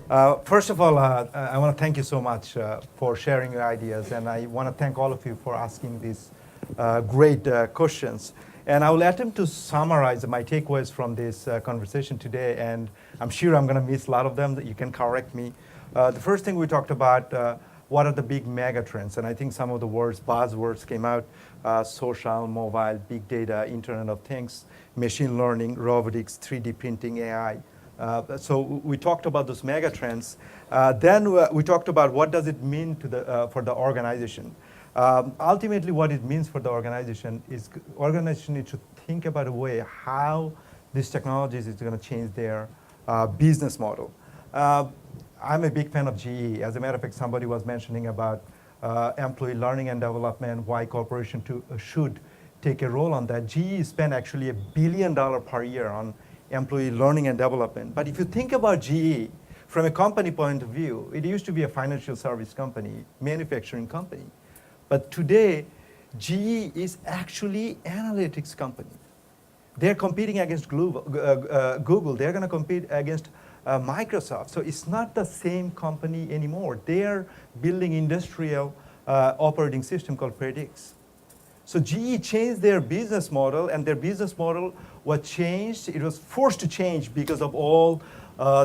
First of all, I want to thank you so much for sharing your ideas, and I want to thank all of you for asking these great questions. And I will attempt to summarize my takeaways from this conversation today, and I'm sure I'm going to miss a lot of them, that you can correct me. The first thing we talked about, what are the big mega trends? And I think some of the buzzwords came out, social, mobile, big data, Internet of Things, machine learning, robotics, 3D printing, AI. So we talked about those mega trends. Then we talked about what does it mean for the organization. Ultimately, what it means for the organization is organization needs to think about a way how these technologies is going to change their business model. I'm a big fan of GE. As a matter of fact, somebody was mentioning about employee learning and development, why corporation should take a role on that. GE spent actually $1 billion per year on employee learning and development. But if you think about GE from a company point of view, it used to be a financial service company, manufacturing company. But today, GE is actually analytics company. They're competing against Google. They're going to compete against Microsoft. So it's not the same company anymore. They're building industrial operating system called Predix. So GE changed their business model, and their business model was changed. It was forced to change because of all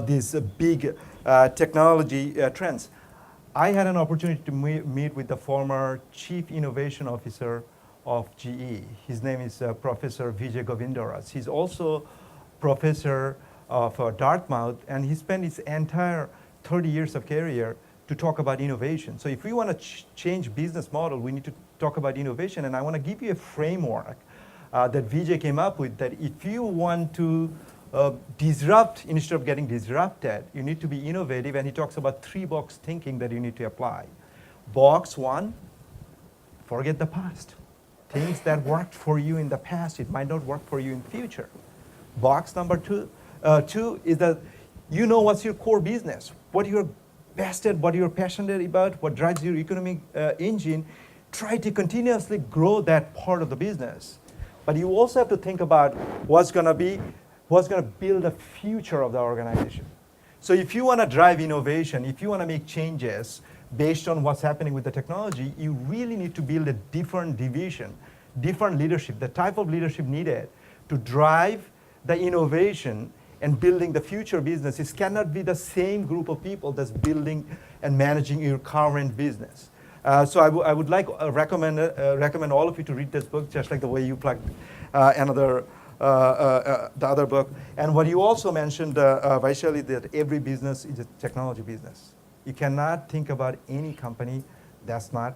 these big technology trends. I had an opportunity to meet with the former Chief Innovation Officer of GE. His name is Professor Vijay Govindaras. He's also professor of Dartmouth, and he spent his entire 30 years of career to talk about innovation. So if we want to change business model, we need to talk about innovation, and I want to give you a framework that Vijay came up with, that if you want to disrupt instead of getting disrupted, you need to be innovative, and he talks about 3-box thinking that you need to apply. Box 1, forget the past. Things that worked for you in the past, it might not work for you in the future. Box number 2 is that you know what's your core business, what you're best at, what you're passionate about, what drives your economic engine. Try to continuously grow that part of the business. But you also have to think about what's going to build the future of the organization. So if you want to drive innovation, if you want to make changes based on what's happening with the technology, you really need to build a different division, different leadership, the type of leadership needed to drive the innovation and building the future businesses cannot be the same group of people that's building and managing your current business. So I would like recommend all of you to read this book, just like the way you plugged the other book. And what you also mentioned, Vaishali, that every business is a technology business. You cannot think about any company that's not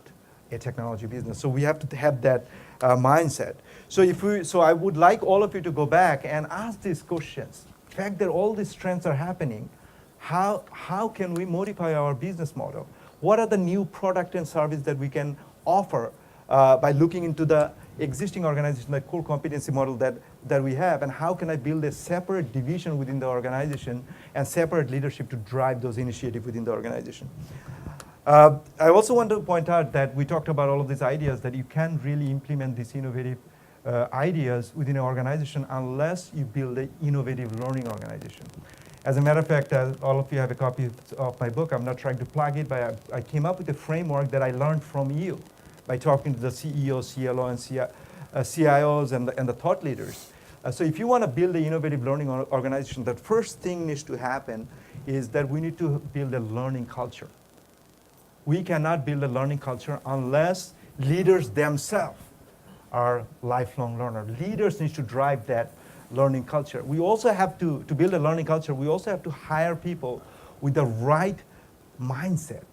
a technology business. So we have to have that mindset. So I would like all of you to go back and ask these questions. The fact that all these trends are happening, how can we modify our business model? What are the new product and service that we can offer by looking into the existing organization, the core competency model that we have, and how can I build a separate division within the organization and separate leadership to drive those initiatives within the organization? I also want to point out that we talked about all of these ideas, that you can't really implement these innovative ideas within an organization unless you build an innovative learning organization. As a matter of fact, all of you have a copy of my book. I'm not trying to plug it, but I came up with a framework that I learned from you by talking to the CEOs, CLO, and CIOs and the thought leaders. So if you want to build an innovative learning organization, the first thing needs to happen is that we need to build a learning culture. We cannot build a learning culture unless leaders themselves are lifelong learners. Leaders need to drive that learning culture. We also have to build a learning culture, we also have to hire people with the right mindset,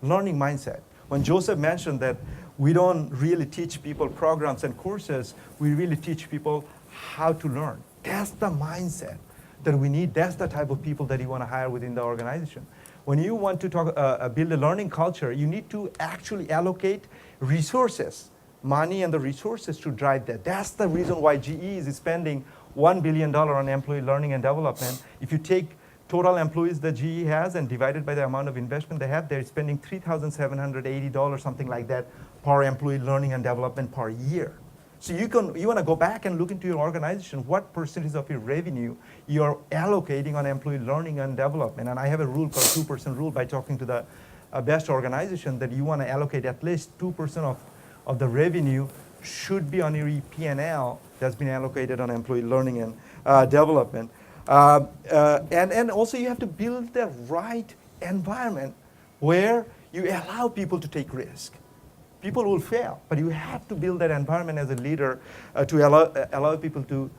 learning mindset. When Joseph mentioned that we don't really teach people programs and courses, we really teach people how to learn. That's the mindset that we need. That's the type of people that you want to hire within the organization. When you want to build a learning culture, you need to actually allocate resources, money and the resources to drive that. That's the reason why GE is spending $1 billion on employee learning and development. If you take total employees that GE has and divide it by the amount of investment they have, they're spending $3,780, something like that, per employee learning and development per year. So you want to go back and look into your organization, what percentage of your revenue you're allocating on employee learning and development. And I have a rule called 2% rule by talking to the best organization that you want to allocate at least 2% of the revenue should be on your P&L that's been allocated on employee learning and development. And also you have to build the right environment where you allow people to take risk. People will fail, but you have to build that environment as a leader to allow people to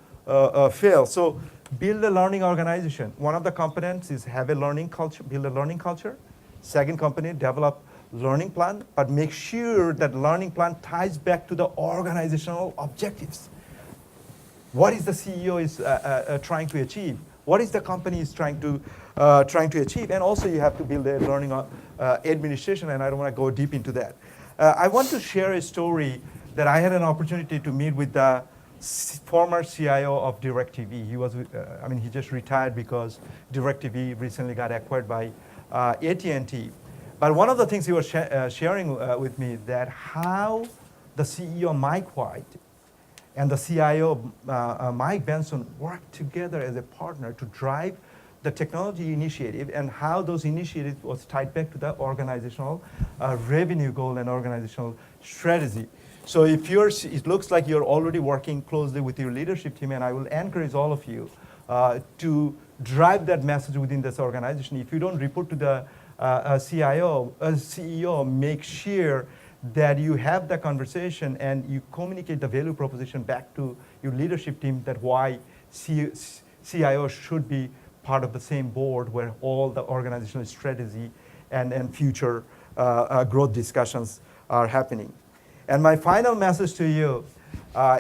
fail. So build a learning organization. One of the components is have a learning culture, build a learning culture. Second component, develop learning plan, but make sure that learning plan ties back to the organizational objectives. What is the CEO is trying to achieve? What is the company is trying to achieve? And also you have to build a learning administration, and I don't want to go deep into that. I want to share a story that I had an opportunity to meet with the former CIO of DirecTV. He was, he just retired because DirecTV recently got acquired by AT&T. But one of the things he was sharing with me that how the CEO Mike White and the CIO Mike Benson worked together as a partner to drive the technology initiative, and how those initiatives was tied back to the organizational revenue goal and organizational strategy. So if it looks like you're already working closely with your leadership team, and I will encourage all of you to drive that message within this organization. If you don't report to the CEO, make sure that you have the conversation and you communicate the value proposition back to your leadership team, that why CIO should be part of the same board where all the organizational strategy and future growth discussions are happening. And my final message to you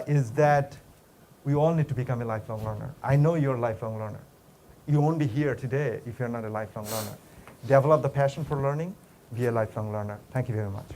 is that we all need to become a lifelong learner. I know you're a lifelong learner. You won't be here today if you're not a lifelong learner. Develop the passion for learning, be a lifelong learner. Thank you very much.